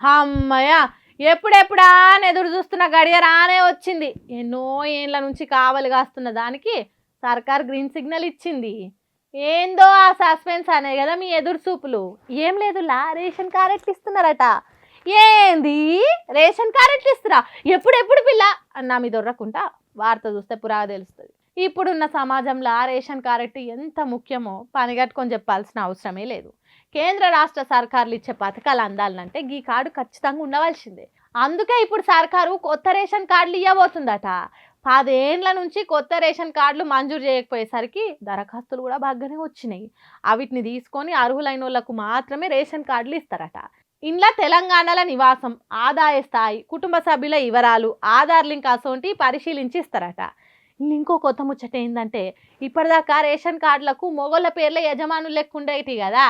హమ్మయ్య! ఎప్పుడెప్పుడా అని ఎదురు చూస్తున్న గడియ రానే వచ్చింది. ఎన్నో ఏండ్ల నుంచి కావలి గాస్తున్న దానికి సర్కార్ గ్రీన్ సిగ్నల్ ఇచ్చింది. ఏందో ఆ సస్పెన్స్ అనే గదా మీ ఎదురు చూపులు. ఏం లేదులా రేషన్ కార్డ్ ఎట్లా ఇస్తున్నారట. ఏంది రేషన్ కార్డ్ ఎట్లా ఇస్తురా? ఎప్పుడెప్పుడు పిల్ల అన్నా మీ దొర్రకుంటా వార్త చూస్తే పురాగా తెలుస్తుంది. ఇప్పుడున్న సమాజంలో రేషన్ కార్డ్ ఎంత ముఖ్యమో పనిగట్టుకొని చెప్పాల్సిన అవసరమే లేదు. కేంద్ర రాష్ట్ర సర్కార్లు ఇచ్చే పథకాలు అందాలంటే ఈ కార్డు ఖచ్చితంగా ఉండవలసిందే. అందుకే ఇప్పుడు సర్కారు కొత్త రేషన్ కార్డులు ఇవ్వబోతుందట. 10 ఏండ్ల నుంచి కొత్త రేషన్ కార్డులు మంజూరు చేయకపోయేసరికి దరఖాస్తులు కూడా బాగానే వచ్చినాయి. అవిటిని తీసుకొని అర్హులైన వాళ్ళకు మాత్రమే రేషన్ కార్డులు ఇస్తారట. ఇంట్లో తెలంగాణలో నివాసం, ఆదాయ స్థాయి, కుటుంబ సభ్యుల వివరాలు, ఆధార్ లింక్ అసోంటి పరిశీలించి ఇస్తారట. ఇంకో కొత్త ముచ్చట ఏంటంటే ఇప్పటిదాకా రేషన్ కార్డులకు మొగోళ్ళ పేర్ల యజమానులు లెక్క ఉండేటి కదా,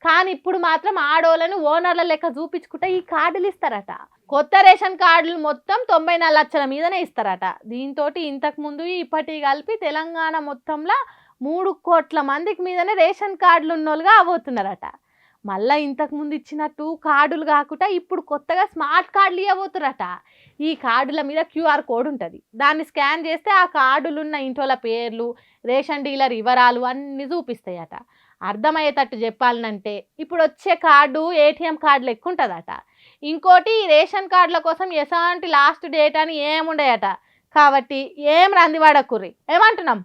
కానీ ఇప్పుడు మాత్రం ఆడోళ్ళను ఓనర్ల లెక్క చూపించుకుంటే ఈ కార్డులు ఇస్తారట. కొత్త రేషన్ కార్డులు మొత్తం 94 లక్షల మీదనే ఇస్తారట. దీంతో ఇంతకు ముందు ఇప్పటి కలిపి తెలంగాణ మొత్తంలో 3 కోట్ల మందికి మీదనే రేషన్ కార్డులు ఉన్నోళ్ళుగా అవబోతున్నారట. మళ్ళీ ఇంతకు ముందు ఇచ్చినట్టు కార్డులు కాకుండా ఇప్పుడు కొత్తగా స్మార్ట్ కార్డులు ఇవ్వబోతురట. ఈ కార్డుల మీద క్యూఆర్ కోడ్ ఉంటుంది. దాన్ని స్కాన్ చేస్తే ఆ కార్డులున్న ఇంటోళ్ళ పేర్లు, రేషన్ డీలర్ వివరాలు అన్నీ చూపిస్తాయట. అర్థమయ్యేటట్టు చెప్పాలంటే ఇప్పుడు వచ్చే కార్డు ఏటీఎం కార్డు లెక్క ఉంటుందట. ఇంకోటి రేషన్ కార్డుల కోసం ఎలాంటి లాస్ట్ డేట్ అని ఏముండయట. కాబట్టి ఏం రంది వాడకుర్రి. ఏమంటున్నాం?